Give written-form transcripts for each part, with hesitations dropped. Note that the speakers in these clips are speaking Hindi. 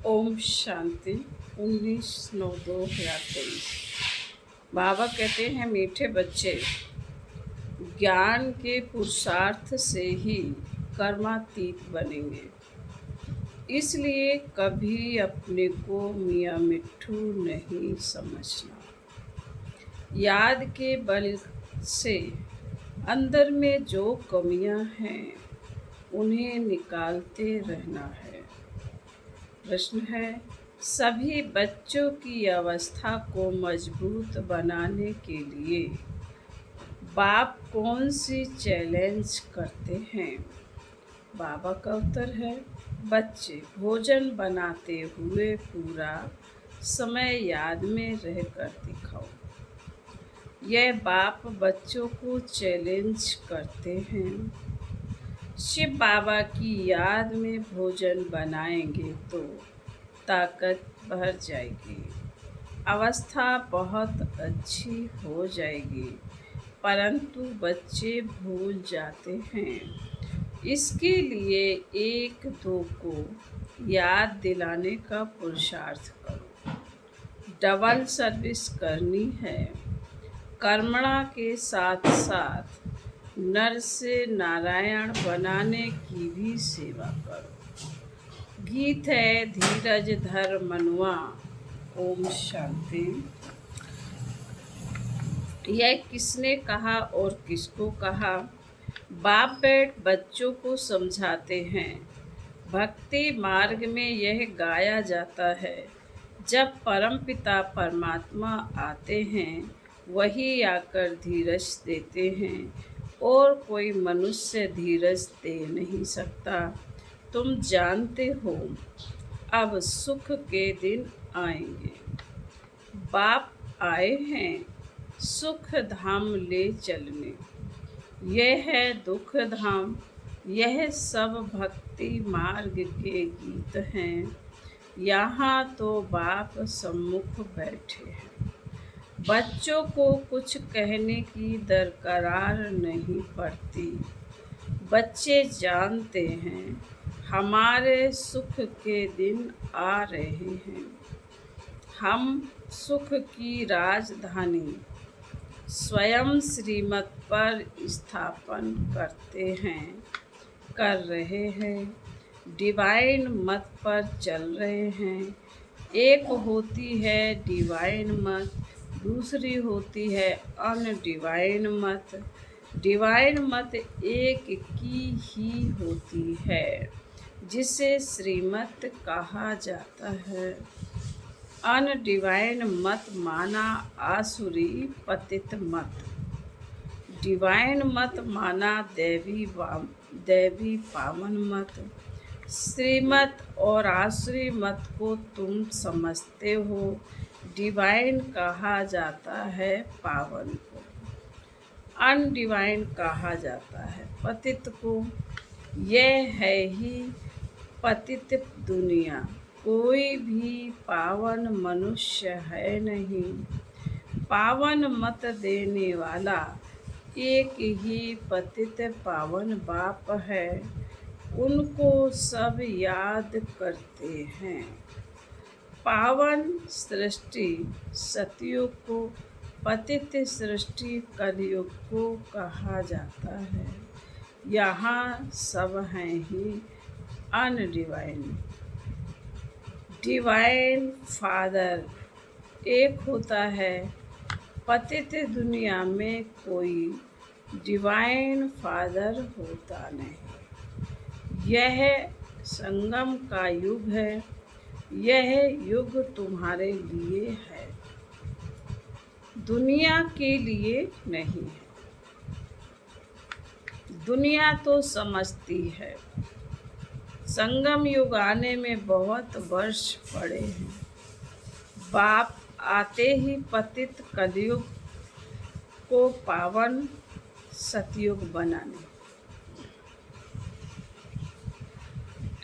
ओम शांति 19/9/2023। बाबा कहते हैं, मीठे बच्चे, ज्ञान के पुरुषार्थ से ही कर्मातीत बनेंगे। इसलिए कभी अपने को मियाँ मिट्ठू नहीं समझना। याद के बल से अंदर में जो कमियां हैं उन्हें निकालते रहना है। प्रश्न है, सभी बच्चों की अवस्था को मजबूत बनाने के लिए बाप कौन सी चैलेंज करते हैं? बाबा का उत्तर है, बच्चे भोजन बनाते हुए पूरा समय याद में रहकर दिखाओ। यह बाप बच्चों को चैलेंज करते हैं। शिव बाबा की याद में भोजन बनाएंगे तो ताकत बढ़ जाएगी, अवस्था बहुत अच्छी हो जाएगी, परंतु बच्चे भूल जाते हैं। इसके लिए एक दो को याद दिलाने का पुरुषार्थ करो। डबल सर्विस करनी है। कर्मणा के साथ साथ नर से नारायण बनाने की भी सेवा करो। गीत है, धीरज धर मनुआ। ओम शांति। यह किसने कहा और किसको कहा? बाप बैठ बच्चों को समझाते हैं। भक्ति मार्ग में यह गाया जाता है, जब परमपिता परमात्मा आते हैं वही आकर धीरज देते हैं और कोई मनुष्य धीरज दे नहीं सकता। तुम जानते हो अब सुख के दिन आएंगे। बाप आए हैं सुख धाम ले चलने। यह है दुख धाम। यह सब भक्ति मार्ग के गीत हैं। यहाँ तो बाप सम्मुख बैठे हैं। बच्चों को कुछ कहने की दरकार नहीं पड़ती। बच्चे जानते हैं हमारे सुख के दिन आ रहे हैं। हम सुख की राजधानी स्वयं श्रीमत पर स्थापन कर रहे हैं। डिवाइन मत पर चल रहे हैं। एक होती है डिवाइन मत, दूसरी होती है अनडिवाइन मत। डिवाइन मत एक की ही होती है, जिसे श्रीमत कहा जाता है। अनडिवाइन मत माना आसुरी पतित मत। डिवाइन मत माना दैवी पावन मत। श्रीमत और आसुरी मत को तुम समझते हो। डिवाइन कहा जाता है पावन को, अनडिवाइन कहा जाता है पतित को। यह है ही पतित दुनिया। कोई भी पावन मनुष्य है नहीं। पावन मत देने वाला एक ही पतित पावन बाप है। उनको सब याद करते हैं। पावन सृष्टि सतयुग को, पतित सृष्टि कलयुग को कहा जाता है। यहाँ सब हैं ही अनडिवाइन। डिवाइन फादर एक होता है। पतित दुनिया में कोई डिवाइन फादर होता नहीं। यह संगम का युग है। यह युग तुम्हारे लिए है, दुनिया के लिए नहीं है। दुनिया तो समझती है संगम युग आने में बहुत वर्ष पड़े हैं। बाप आते ही पतित कलयुग को पावन सतयुग बनाने।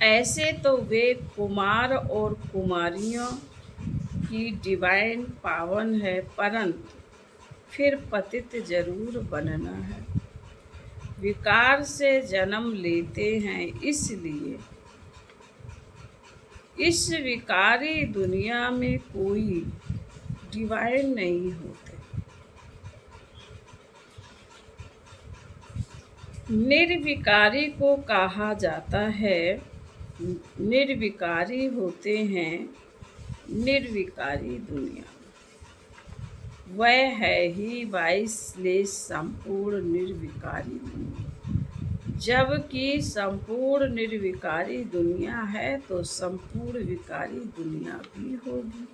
ऐसे तो वे कुमार और कुमारियों की डिवाइन पावन है, परंतु फिर पतित जरूर बनना है। विकार से जन्म लेते हैं, इसलिए इस विकारी दुनिया में कोई डिवाइन नहीं होते। निर्विकारी को कहा जाता है, निर्विकारी होते हैं निर्विकारी दुनिया। वह है ही वाइसलेस संपूर्ण निर्विकारी दुनिया। जबकि संपूर्ण निर्विकारी दुनिया है तो संपूर्ण विकारी दुनिया भी होगी।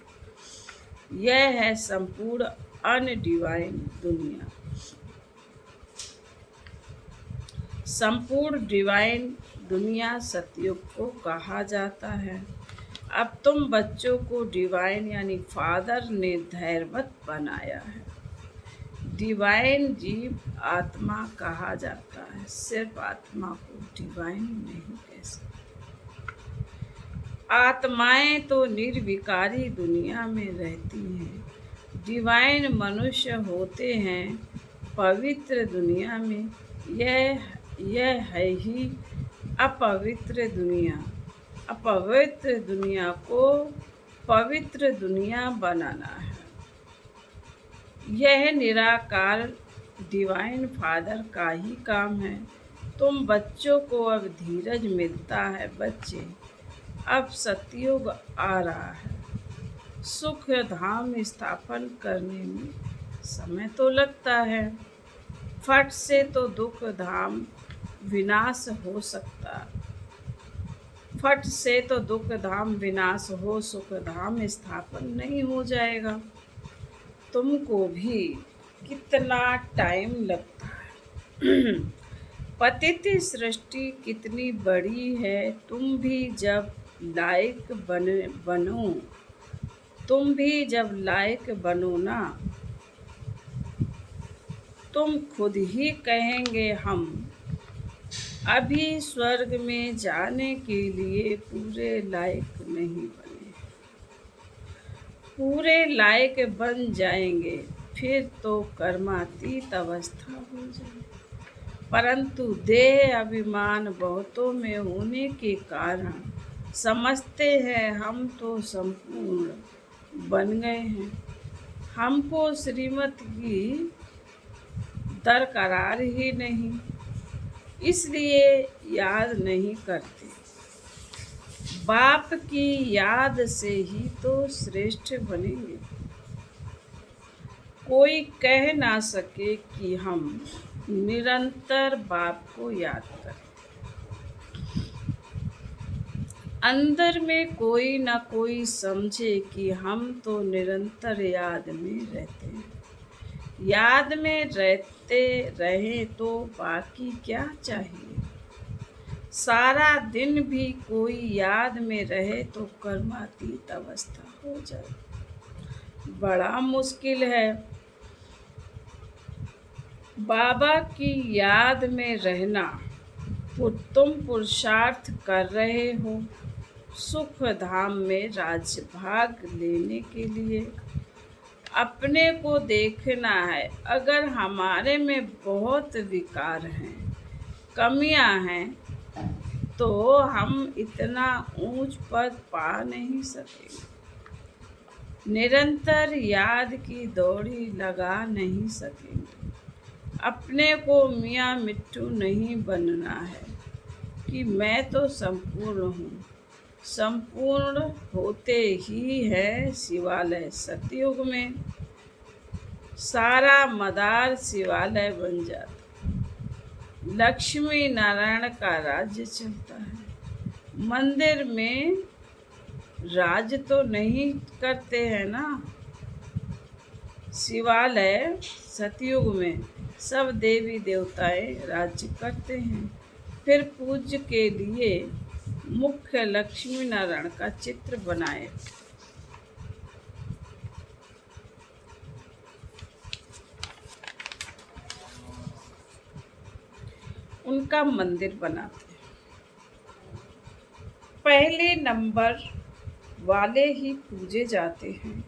यह है संपूर्ण अनडिवाइन दुनिया। संपूर्ण डिवाइन दुनिया सतयुग को कहा जाता है। अब तुम बच्चों को डिवाइन यानी फादर ने धैर्यवत बनाया है। डिवाइन जीव आत्मा कहा जाता है, सिर्फ आत्मा को डिवाइन नहीं कह सकते। आत्माएं तो निर्विकारी दुनिया में रहती हैं। डिवाइन मनुष्य होते हैं पवित्र दुनिया में। यह है ही अपवित्र दुनिया। अपवित्र दुनिया को पवित्र दुनिया बनाना है। यह निराकार डिवाइन फादर का ही काम है। तुम बच्चों को अब धीरज मिलता है। बच्चे, अब सतयुग आ रहा है। सुख धाम स्थापन करने में समय तो लगता है। फट से तो दुख धाम विनाश हो सकता। फट से तो दुख धाम विनाश हो, सुख धाम स्थापन नहीं हो जाएगा। तुमको भी कितना टाइम लगता है। पतित सृष्टि कितनी बड़ी है। तुम भी जब लायक बनो, तुम भी जब लायक बनो ना, तुम खुद ही कहेंगे हम अभी स्वर्ग में जाने के लिए पूरे लायक नहीं बने। पूरे लायक बन जाएंगे फिर तो कर्मातीत अवस्था हो जाए। परंतु देह अभिमान बहुतों में होने के कारण समझते हैं हम तो संपूर्ण बन गए हैं। हमको श्रीमत की दरकरार ही नहीं, इसलिए याद नहीं करते। बाप की याद से ही तो श्रेष्ठ बनेंगे। कोई कह ना सके कि हम निरंतर बाप को याद करें। अंदर में कोई ना कोई समझे कि हम तो निरंतर याद में रहते हैं। याद में रहते रहे तो बाकी क्या चाहिए। सारा दिन भी कोई याद में रहे तो कर्मातीत अवस्था हो जाए। बड़ा मुश्किल है। बाबा की याद में रहना। तुम पुरुषार्थ कर रहे हो सुख धाम में राज्य भाग लेने के लिए। अपने को देखना है। अगर हमारे में बहुत विकार हैं, कमियां हैं, तो हम इतना ऊंच पद पा नहीं सकेंगे। निरंतर याद की दौड़ी लगा नहीं सकेंगे। अपने को मियाँ मिट्टू नहीं बनना है कि मैं तो संपूर्ण हूँ। संपूर्ण होते ही है शिवालय। सतयुग में सारा मदार शिवालय बन जाता। लक्ष्मी नारायण का राज्य चलता है। मंदिर में राज तो नहीं करते हैं ना। शिवालय सतयुग में सब देवी देवताएं राज्य करते हैं। फिर पूज्य के लिए मुख्य लक्ष्मी नारायण का चित्र बनाए। उनका मंदिर बनाते हैं। पहले नंबर वाले ही पूजे जाते हैं।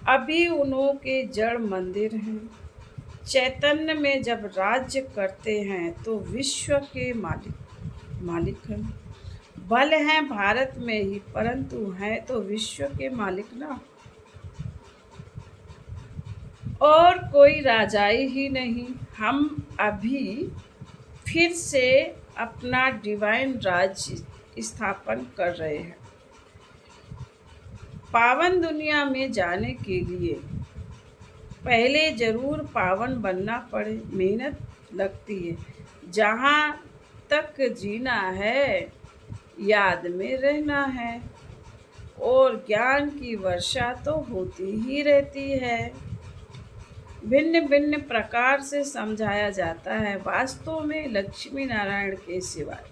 अभी उन्हों के जड़ मंदिर हैं। चैतन्य में जब राज्य करते हैं तो विश्व के मालिक हैं। बल हैं भारत में ही, परंतु हैं तो विश्व के मालिक ना। और कोई राजाई ही नहीं। हम अभी फिर से अपना डिवाइन राज्य स्थापन कर रहे हैं। पावन दुनिया में जाने के लिए पहले जरूर पावन बनना पड़े, मेहनत लगती है। जहाँ तक जीना है याद में रहना है, और ज्ञान की वर्षा तो होती ही रहती है। भिन्न भिन्न प्रकार से समझाया जाता है। वास्तव में लक्ष्मी नारायण के सिवाय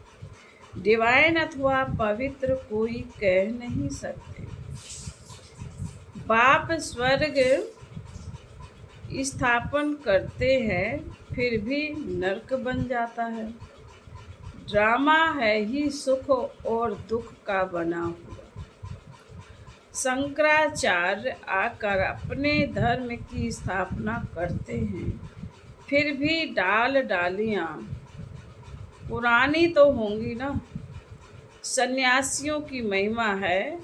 डिवाइन अथवा पवित्र कोई कह नहीं सकते। बाप स्वर्ग स्थापन करते हैं फिर भी नरक बन जाता है। ड्रामा है ही सुख और दुख का बना हुआ। शंकराचार्य आकर अपने धर्म की स्थापना करते हैं, फिर भी डाल डालियां पुरानी तो होंगी ना। सन्यासियों की महिमा है,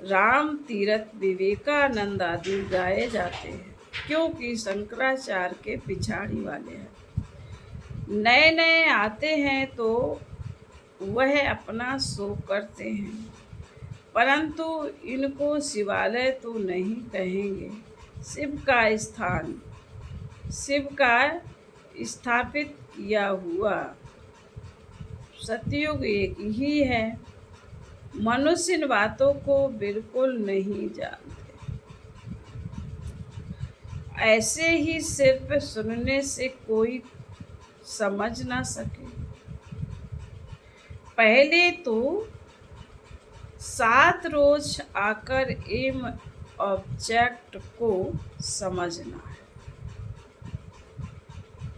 राम तीर्थ विवेकानंद आदि गाए जाते हैं, क्योंकि शंकराचार्य के पिछाड़ी वाले हैं। नए नए आते हैं तो वह अपना शो करते हैं, परंतु इनको शिवालय तो नहीं कहेंगे। शिव का स्थान, शिव का स्थापित किया हुआ सतयुग एक ही है। मनुष्य इन बातों को बिल्कुल नहीं जानते। ऐसे ही सिर्फ सुनने से कोई समझ ना सके। पहले तो 7 रोज आकर एम ऑब्जेक्ट को समझना है,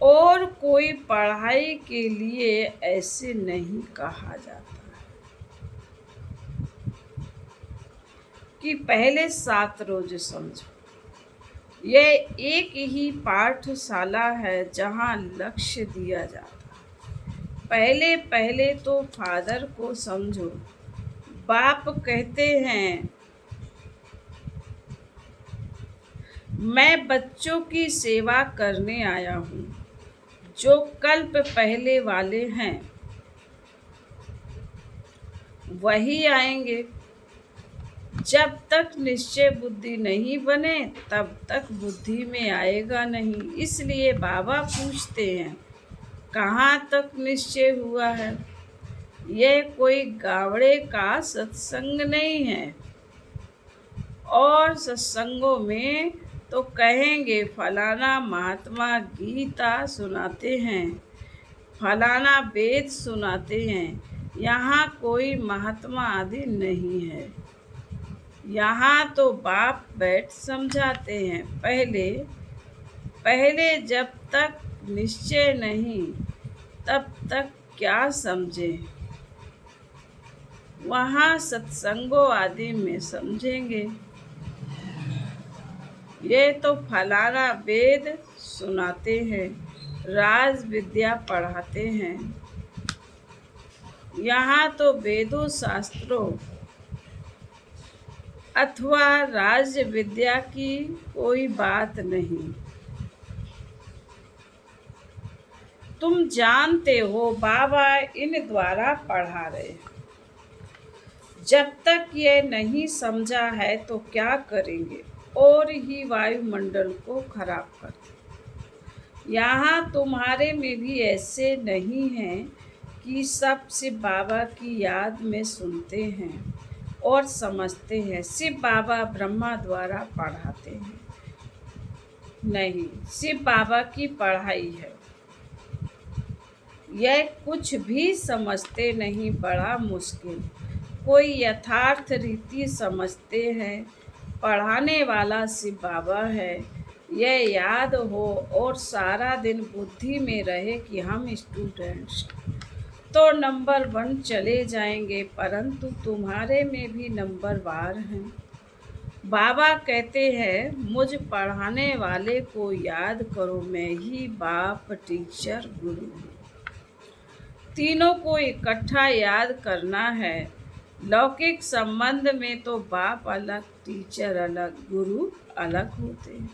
और कोई पढ़ाई के लिए ऐसे नहीं कहा जाता है कि पहले 7 रोज समझो। यह एक ही पाठशाला है जहाँ लक्ष्य दिया जाता है। पहले पहले तो फादर को समझो। बाप कहते हैं, मैं बच्चों की सेवा करने आया हूँ। जो कल्प पहले वाले हैं वही आएंगे। जब तक निश्चय बुद्धि नहीं बने तब तक बुद्धि में आएगा नहीं। इसलिए बाबा पूछते हैं, कहाँ तक निश्चय हुआ है? यह कोई गावड़े का सत्संग नहीं है। और सत्संगों में तो कहेंगे फलाना महात्मा गीता सुनाते हैं, फलाना वेद सुनाते हैं। यहाँ कोई महात्मा आदि नहीं है। यहाँ तो बाप बैठ समझाते हैं। पहले पहले जब तक निश्चय नहीं तब तक क्या समझे? वहाँ सत्संगों आदि में समझेंगे। ये तो फलाना वेद सुनाते हैं, राज विद्या पढ़ाते हैं। यहाँ तो वेदों शास्त्रों अथवा राज विद्या की कोई बात नहीं। तुम जानते हो बाबा इन द्वारा पढ़ा रहे हैं। जब तक ये नहीं समझा है तो क्या करेंगे? और ही वायुमंडल को खराब करते। यहाँ तुम्हारे में भी ऐसे नहीं हैं कि सब शिव बाबा की याद में सुनते हैं और समझते हैं। शिव बाबा ब्रह्मा द्वारा पढ़ाते हैं, नहीं, शिव बाबा की पढ़ाई है। यह कुछ भी समझते नहीं, बड़ा मुश्किल। कोई यथार्थ रीति समझते हैं। पढ़ाने वाला शिव बाबा है, यह याद हो और सारा दिन बुद्धि में रहे कि हम स्टूडेंट्स तो नंबर 1 चले जाएंगे, परंतु तुम्हारे में भी नंबर वार हैं। बाबा कहते हैं, मुझ पढ़ाने वाले को याद करो, मैं ही बाप, टीचर, गुरु हूँ। तीनों को इकट्ठा याद करना है। लौकिक संबंध में तो बाप अलग, टीचर अलग, गुरु अलग होते हैं।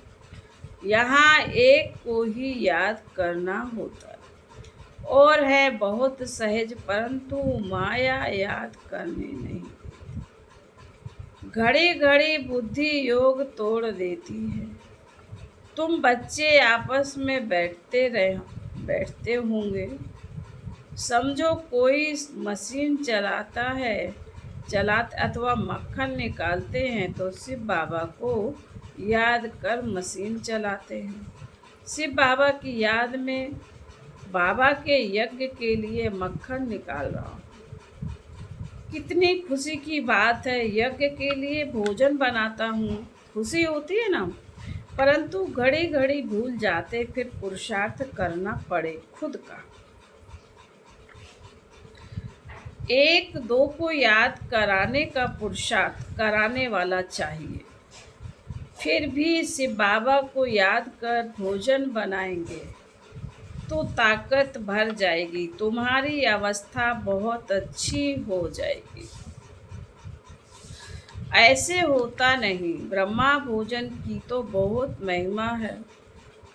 यहाँ एक को ही याद करना होता है और है बहुत सहज, परंतु माया याद करने नहीं। घड़ी घड़ी बुद्धि योग तोड़ देती है। तुम बच्चे आपस में बैठते होंगे, समझो कोई मशीन चलाते अथवा मक्खन निकालते हैं तो शिव बाबा को याद कर मशीन चलाते हैं। शिव बाबा की याद में बाबा के यज्ञ के लिए मक्खन निकाल रहा हूँ। कितनी खुशी की बात है, यज्ञ के लिए भोजन बनाता हूँ, खुशी होती है ना। परंतु घड़ी घड़ी भूल जाते, फिर पुरुषार्थ करना पड़े खुद का। एक दो को याद कराने का पुरुषार्थ कराने वाला चाहिए। फिर भी शिव बाबा को याद कर भोजन बनाएंगे तो ताकत भर जाएगी, तुम्हारी अवस्था बहुत अच्छी हो जाएगी। ऐसे होता नहीं। ब्रह्मा भोजन की तो बहुत महिमा है,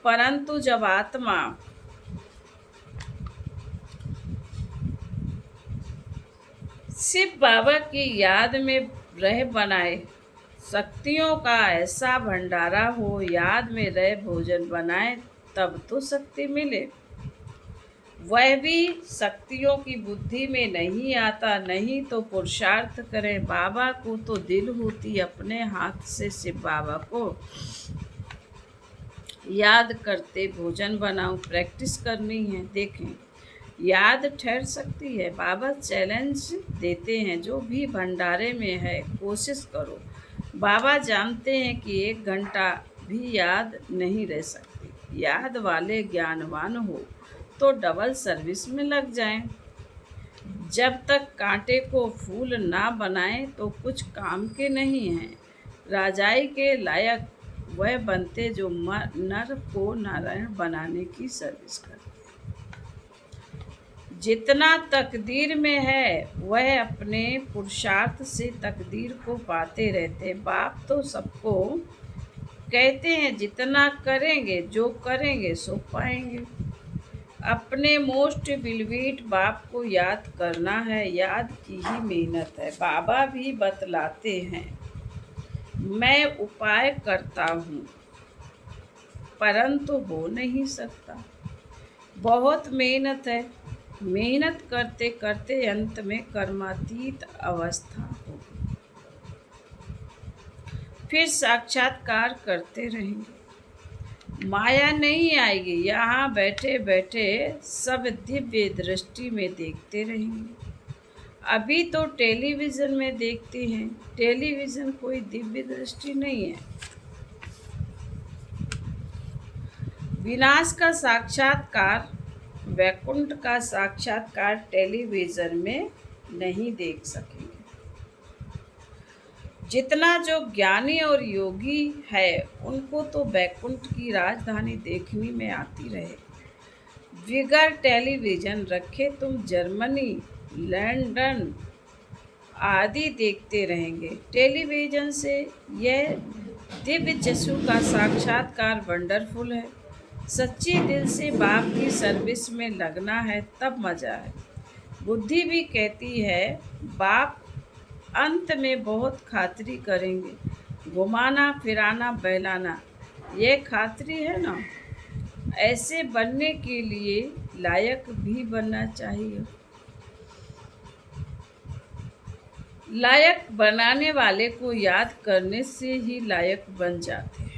परंतु जब आत्मा शिव बाबा की याद में रह बनाए, शक्तियों का ऐसा भंडारा हो, याद में रह भोजन बनाए तब तो शक्ति मिले। वह भी शक्तियों की बुद्धि में नहीं आता, नहीं तो पुरुषार्थ करें। बाबा को तो दिल होती, अपने हाथ से शिव बाबा को याद करते भोजन बनाओ। प्रैक्टिस करनी है। देखें, याद ठहर सकती है। बाबा चैलेंज देते हैं, जो भी भंडारे में है कोशिश करो। बाबा जानते हैं कि 1 घंटा भी याद नहीं रह सकती। याद वाले ज्ञानवान हो तो डबल सर्विस में लग जाएं। जब तक कांटे को फूल ना बनाए तो कुछ काम के नहीं हैं। राजाई के लायक वह बनते जो नर को नारायण बनाने की सर्विस करते। जितना तकदीर में है वह अपने पुरुषार्थ से तकदीर को पाते रहते। बाप तो सबको कहते हैं, जितना करेंगे, जो करेंगे सो पाएंगे। अपने मोस्ट बिलवीट बाप को याद करना है, याद की ही मेहनत है। बाबा भी बतलाते हैं, मैं उपाय करता हूँ परंतु हो नहीं सकता। बहुत मेहनत है, मेहनत करते करते अंत में कर्मातीत अवस्था होगी। फिर साक्षात्कार करते रहेंगे, माया नहीं आएगी। यहाँ बैठे बैठे सब दिव्य दृष्टि में देखते रहेंगे। अभी तो टेलीविज़न में देखते हैं, टेलीविज़न कोई दिव्य दृष्टि नहीं है। विनाश का साक्षात्कार, वैकुंठ का साक्षात्कार टेलीविज़न में नहीं देख सकेंगे। जितना जो ज्ञानी और योगी है उनको तो वैकुंठ की राजधानी देखने में आती रहे। बिगर टेलीविज़न रखे तुम जर्मनी, लंदन आदि देखते रहेंगे। टेलीविज़न से यह दिव्य चक्षु का साक्षात्कार वंडरफुल है। सच्ची दिल से बाप की सर्विस में लगना है, तब मज़ा है। बुद्धि भी कहती है बाप अंत में बहुत खातिरी करेंगे, घुमाना फिराना बहलाना, यह खातिरी है ना। ऐसे बनने के लिए लायक भी बनना चाहिए। लायक बनाने वाले को याद करने से ही लायक बन जाते हैं।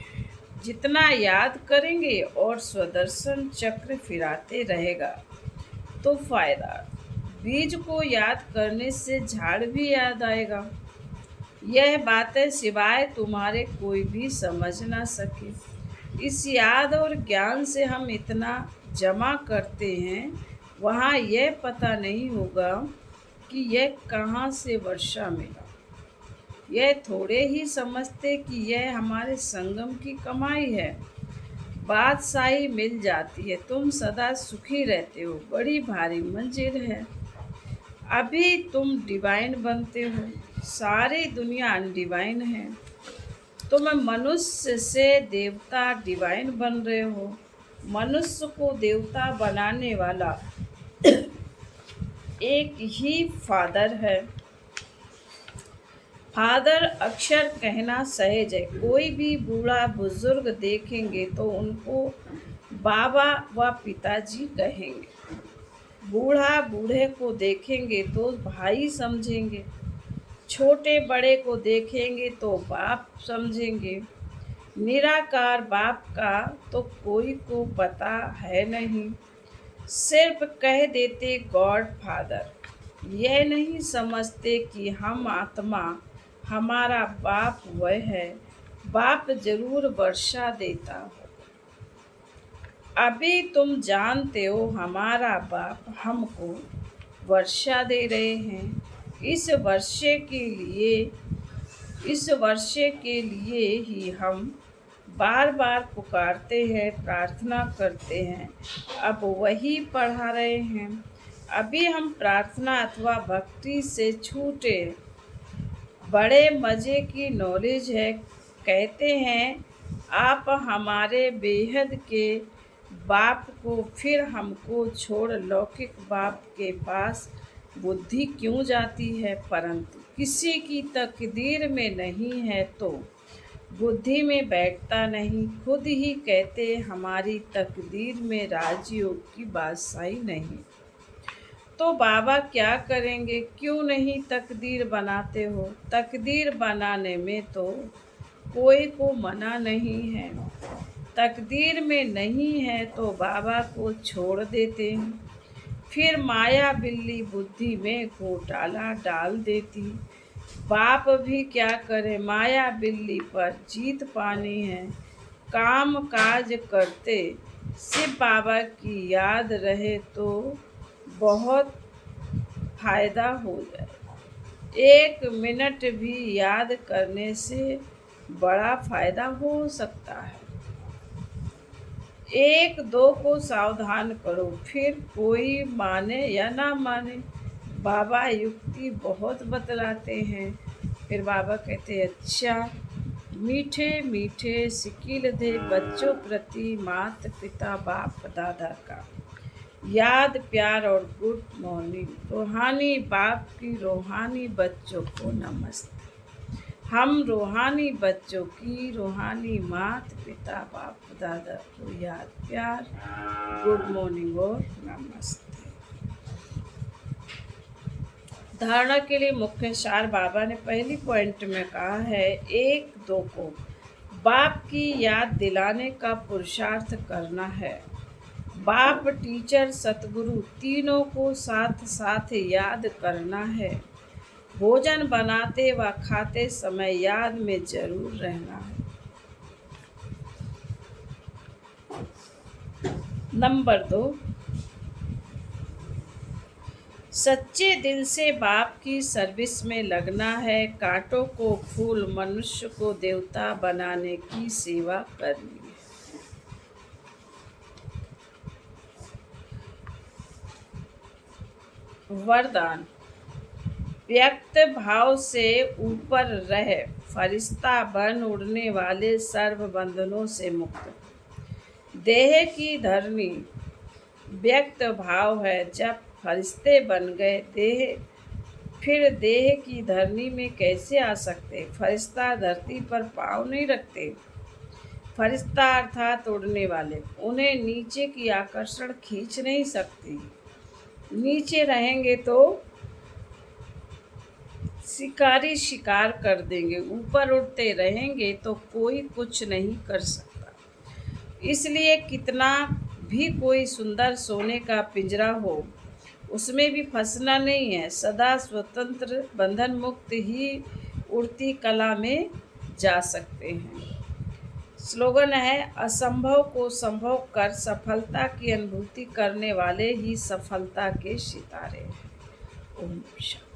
जितना याद करेंगे और स्वदर्शन चक्र फिराते रहेगा तो फायदा। बीज को याद करने से झाड़ भी याद आएगा। यह बातें सिवाय तुम्हारे कोई भी समझ ना सके। इस याद और ज्ञान से हम इतना जमा करते हैं, वहाँ यह पता नहीं होगा कि यह कहाँ से वर्षा मिला। यह थोड़े ही समझते कि यह हमारे संगम की कमाई है। बादशाही मिल जाती है, तुम सदा सुखी रहते हो, बड़ी भारी मंजिल है। अभी तुम डिवाइन बनते हो, सारी दुनिया अनडिवाइन है। तुम मनुष्य से देवता डिवाइन बन रहे हो। मनुष्य को देवता बनाने वाला एक ही फादर है। फादर अक्षर कहना सहज है। कोई भी बूढ़ा बुजुर्ग देखेंगे तो उनको बाबा व पिताजी कहेंगे। बूढ़ा बूढ़े को देखेंगे तो भाई समझेंगे। छोटे बड़े को देखेंगे तो बाप समझेंगे। निराकार बाप का तो कोई को पता है नहीं, सिर्फ कह देते गॉड फादर। यह नहीं समझते कि हम आत्मा, हमारा बाप वह है। बाप जरूर वर्षा देता हो। अभी तुम जानते हो हमारा बाप हमको वर्षा दे रहे हैं। इस वर्षे के लिए ही हम बार बार पुकारते हैं, प्रार्थना करते हैं। अब वही पढ़ा रहे हैं। अभी हम प्रार्थना अथवा भक्ति से छूटे। बड़े मज़े की नॉलेज है। कहते हैं आप हमारे बेहद के बाप को, फिर हमको छोड़ लौकिक बाप के पास बुद्धि क्यों जाती है? परंतु किसी की तकदीर में नहीं है तो बुद्धि में बैठता नहीं। खुद ही कहते हमारी तकदीर में राजयोग की बादशाही नहीं। तो बाबा क्या करेंगे? क्यों नहीं तकदीर बनाते हो? तकदीर बनाने में तो कोई को मना नहीं है। तकदीर में नहीं है तो बाबा को छोड़ देते हैं। फिर माया बिल्ली बुद्धि में घोटाला डाल देती। बाप भी क्या करे? माया बिल्ली पर जीत पानी है। काम काज करते शिव बाबा की याद रहे तो बहुत फायदा हो जाए। 1 मिनट भी याद करने से बड़ा फायदा हो सकता है। 1-2 को सावधान करो, फिर कोई माने या ना माने। बाबा युक्ति बहुत बतलाते हैं। फिर बाबा कहते हैं अच्छा, मीठे मीठे सिकिल दे बच्चों प्रति मात पिता बाप दादा का याद प्यार और गुड मॉर्निंग। रूहानी बाप की रूहानी बच्चों को नमस्ते। हम रूहानी बच्चों की रूहानी मात पिता बाप दादा को याद प्यार, गुड मॉर्निंग और नमस्ते। धारणा के लिए मुख्य सार बाबा ने पहली पॉइंट में कहा है 1-2 को बाप की याद दिलाने का पुरुषार्थ करना है। बाप, टीचर, सतगुरु तीनों को साथ साथ याद करना है। भोजन बनाते व खाते समय याद में जरूर रहना है। नंबर 2, सच्चे दिल से बाप की सर्विस में लगना है। कांटों को फूल, मनुष्य को देवता बनाने की सेवा करनी है। वरदान, व्यक्त भाव से ऊपर रह, फरिश्ता बन उड़ने वाले सर्व बंधनों से मुक्त। देह की धरनी व्यक्त भाव है। जब फरिश्ते बन गए देह, फिर देह की धरनी में कैसे आ सकते? फरिश्ता धरती पर पाँव नहीं रखते। फरिश्ता अर्थात उड़ने वाले, उन्हें नीचे की आकर्षण खींच नहीं सकती। नीचे रहेंगे तो शिकारी शिकार कर देंगे। ऊपर उड़ते रहेंगे तो कोई कुछ नहीं कर सकता। इसलिए कितना भी कोई सुंदर सोने का पिंजरा हो, उसमें भी फंसना नहीं है। सदा स्वतंत्र बंधन मुक्त ही उड़ती कला में जा सकते हैं। स्लोगन है असंभव को संभव कर सफलता की अनुभूति करने वाले ही सफलता के सितारे हैं। ओम शांति।